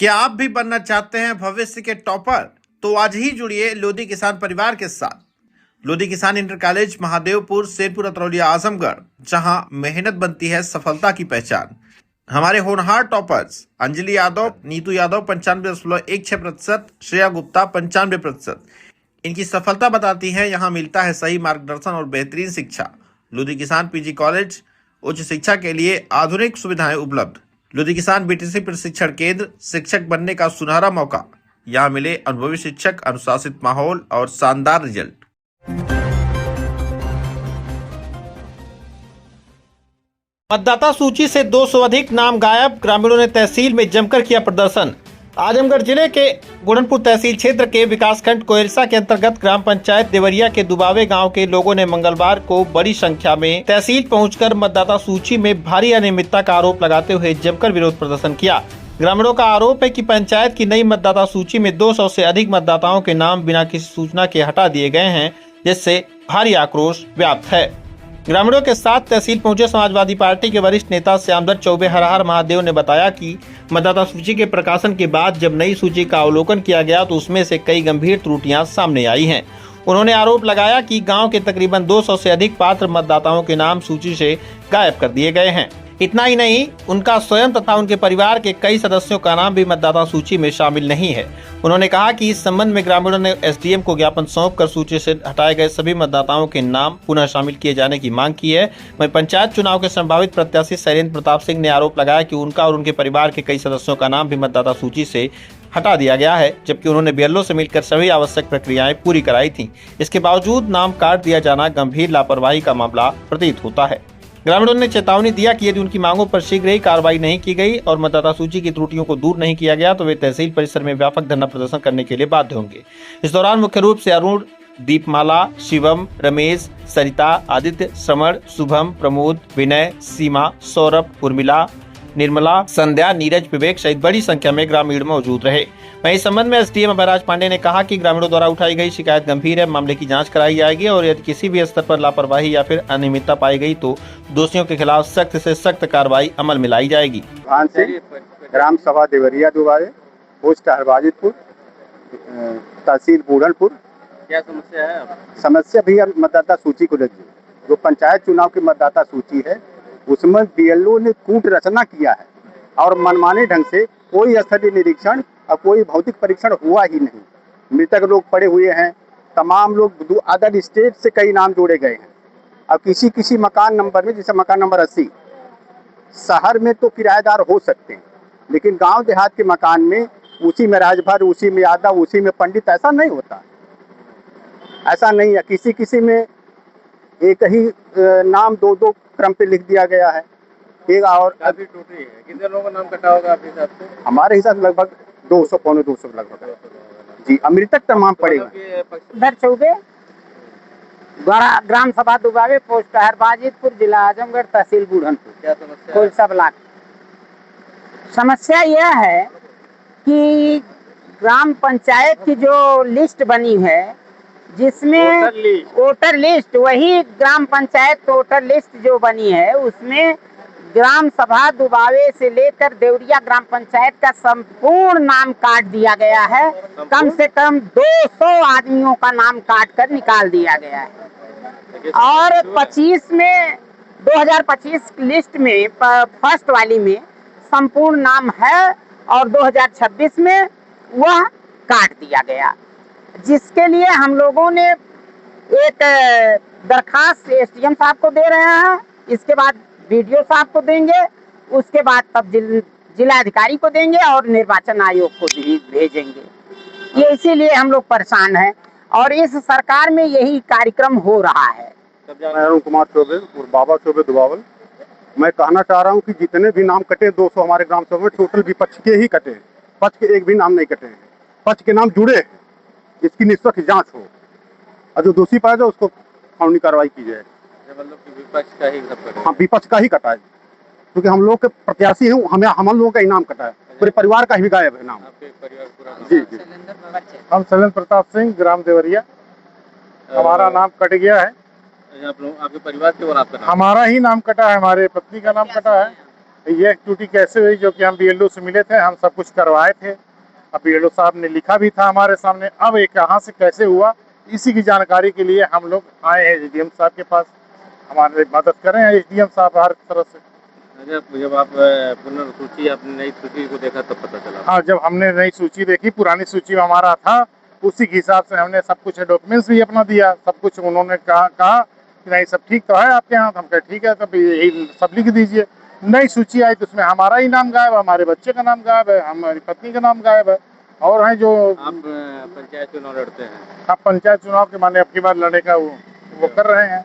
क्या आप भी बनना चाहते हैं भविष्य के टॉपर? तो आज ही जुड़िए लोधी किसान परिवार के साथ। लोधी किसान इंटर कॉलेज, महादेवपुर, शेरपुर, अतरौलिया, आजमगढ़, जहां मेहनत बनती है सफलता की पहचान। हमारे होनहार टॉपर्स अंजलि यादव, नीतू यादव 95.16%, श्रेया गुप्ता 95%। इनकी सफलता बताती है यहाँ मिलता है सही मार्गदर्शन और बेहतरीन शिक्षा। लोधी किसान पीजी कॉलेज, उच्च शिक्षा के लिए आधुनिक सुविधाएं उपलब्ध। लोधी किसान बीटीसी प्रशिक्षण केंद्र, शिक्षक बनने का सुनहरा मौका। यहाँ मिले अनुभवी शिक्षक, अनुशासित माहौल और शानदार रिजल्ट। मतदाता सूची से 200 अधिक नाम गायब, ग्रामीणों ने तहसील में जमकर किया प्रदर्शन। आजमगढ़ जिले के गुड़नपुर तहसील क्षेत्र के विकासखंड कोयलसा के अंतर्गत ग्राम पंचायत देवरिया के दुबावे गांव के लोगों ने मंगलवार को बड़ी संख्या में तहसील पहुंचकर मतदाता सूची में भारी अनियमितता का आरोप लगाते हुए जमकर विरोध प्रदर्शन किया। ग्रामीणों का आरोप है कि पंचायत की नई मतदाता सूची में 200 से अधिक मतदाताओं के नाम बिना किसी सूचना के हटा दिए गए हैं, जिससे भारी आक्रोश व्याप्त है। ग्रामीणों के साथ तहसील पहुंचे समाजवादी पार्टी के वरिष्ठ नेता श्यामदत्त चौबे हर हर महादेव ने बताया कि मतदाता सूची के प्रकाशन के बाद जब नई सूची का अवलोकन किया गया तो उसमें से कई गंभीर त्रुटियां सामने आई हैं। उन्होंने आरोप लगाया कि गांव के तकरीबन 200 से अधिक पात्र मतदाताओं के नाम सूची से गायब कर दिए गए हैं। इतना ही नहीं, उनका स्वयं तथा उनके परिवार के कई सदस्यों का नाम भी मतदाता सूची में शामिल नहीं है। उन्होंने कहा कि इस संबंध में ग्रामीणों ने एसडीएम को ज्ञापन सौंपकर सूची से हटाए गए सभी मतदाताओं के नाम पुनः शामिल किए जाने की मांग की है। वहीं पंचायत चुनाव के संभावित प्रत्याशी शैलेंद्र प्रताप सिंह ने आरोप लगाया कि उनका और उनके परिवार के कई सदस्यों का नाम भी मतदाता सूची से हटा दिया गया है, जबकि उन्होंने बीएलओ से मिलकर सभी आवश्यक प्रक्रियाएं पूरी कराई थी। इसके बावजूद नाम काट दिया जाना गंभीर लापरवाही का मामला प्रतीत होता है। ग्रामीणों ने चेतावनी दिया कि यदि उनकी मांगों पर शीघ्र ही कार्रवाई नहीं की गई और मतदाता सूची की त्रुटियों को दूर नहीं किया गया तो वे तहसील परिसर में व्यापक धरना प्रदर्शन करने के लिए बाध्य होंगे। इस दौरान मुख्य रूप से अरुण, दीपमाला, शिवम, रमेश, सरिता, आदित्य, समर, शुभम, प्रमोद, विनय, सीमा, सौरभ, उर्मिला, निर्मला, संध्या, नीरज, विवेक सहित बड़ी संख्या में ग्रामीण मौजूद रहे। वहीं इस संबंध में एसडीएम अभयराज पांडे ने कहा कि ग्रामीणों द्वारा उठाई गई शिकायत गंभीर है, मामले की जांच कराई जाएगी और यदि किसी भी स्तर पर लापरवाही या फिर अनियमितता पाई गई तो दोषियों के खिलाफ सख्त से सख्त कार्रवाई अमल में लाई जाएगी। ग्राम सभा देवरिया दुबारे, पोस्ट हरबाजितपुर, तहसील बुढ़नपुर। क्या समस्या है? समस्या भी मतदाता सूची को देखिए, जो पंचायत चुनाव की मतदाता सूची है उसमें बीएलओ ने कूट रचना किया है और मनमाने ढंग से कोई स्थलीय निरीक्षण और कोई भौतिक परीक्षण हुआ ही नहीं। मृतक लोग पड़े हुए हैं, तमाम लोग अदर स्टेट से कई नाम जोड़े गए हैं। अब किसी किसी मकान नंबर में, जैसे मकान नंबर 80, शहर में तो किराएदार हो सकते हैं, लेकिन गांव देहात के मकान में उसी में राजभर, उसी में यादव, उसी में पंडित, ऐसा नहीं होता। ऐसा नहीं है, किसी किसी में एक ही नाम दो दो क्रम पे लिख दिया गया है। एक और काफी टूटी है। कितने लोगों का नाम कटा होगा आपके हिसाब से? हमारे हिसाब से लगभग 200, पौने 200 लगभग जी। अमृतक तमाम पड़ेगा। चौबे, ग्राम सभा दुबावे, पोस्ट हरबाजितपुर, जिला आजमगढ़, तहसील बुढ़नपुर। क्या समस्या? कोयलसा ब्लॉक। समस्या यह है कि ग्राम पंचायत की जो लिस्ट बनी है, जिसमें वोटर लिस्ट, वही ग्राम पंचायत वोटर लिस्ट जो बनी है उसमें ग्राम सभा दुबावे से लेकर देवरिया ग्राम पंचायत का संपूर्ण नाम काट दिया गया है। कम से कम 200 आदमियों का नाम काट कर निकाल दिया गया है। और 25 में 2025 लिस्ट में फर्स्ट वाली में संपूर्ण नाम है और 2026 में वह काट दिया गया, जिसके लिए हम लोगों ने एक दरखास्त एसडीएम साहब को दे रहे हैं। इसके बाद वीडियो साहब को देंगे, उसके बाद तब जिला अधिकारी को देंगे और निर्वाचन आयोग को भी भेजेंगे। ये इसीलिए हम लोग परेशान हैं और इस सरकार में यही कार्यक्रम हो रहा है। मैं अरुण कुमार चौबे और बाबा चौबे दुबावल। मैं कहना चाह रहा हूँ कि जितने भी नाम कटे 200 हमारे ग्राम सभा में टोटल विपक्ष के ही कटे, पक्ष के एक भी नाम नहीं कटे हैं। पक्ष के नाम जुड़े हैं, इसकी निष्पक्ष जांच हो और जो दोषी पाया जाए उसको कानूनी कार्रवाई की जाए। मतलब कि विपक्ष का ही सब कटा? हाँ, विपक्ष का ही कटा है, क्योंकि हम लोग के प्रत्याशी हैं, हम लोगों का ही नाम कटा है, पूरे परिवार का ही गायब है नाम। आपके परिवार पूरा? जी जी। हम शैलेंद्र प्रताप सिंह, ग्राम देवरिया, हमारा नाम कट गया है। आप लोग, आपके परिवार के और आपका नाम? हमारा ही नाम कटा है, हमारे पत्नी का नाम कटा है। ये एक्टिविटी कैसे हुई, जो कि हम बीएलओ से मिले थे, हम सब कुछ करवाए थे। अब बीएलओ साहब ने लिखा भी था हमारे सामने। अब ये कहाँ से कैसे हुआ, इसी की जानकारी के लिए हम लोग आए हैं एसडीएम साहब के पास। हमारे मदद करें एसडीएम साहब हर तरह से। जब आप पुनर्सूची अपनी नई सूची को देखा तब पता चला? हाँ, जब हमने नई सूची देखी, पुरानी सूची में हमारा था, उसी के हिसाब से हमने सब कुछ डॉक्यूमेंट्स भी अपना दिया। सब कुछ उन्होंने कहा कि नहीं सब ठीक तो है आपके यहाँ। हम कहे ठीक है, तब यही सब लिख दीजिए। नई सूची आई तो उसमें हमारा ही नाम गायब है, हमारे बच्चे का नाम गायब है, हमारी पत्नी का नाम गायब है। और हैं जो आप पंचायत चुनाव लड़ते हैं? आप पंचायत चुनाव के माने अब की बार लड़ने का वो कर रहे हैं।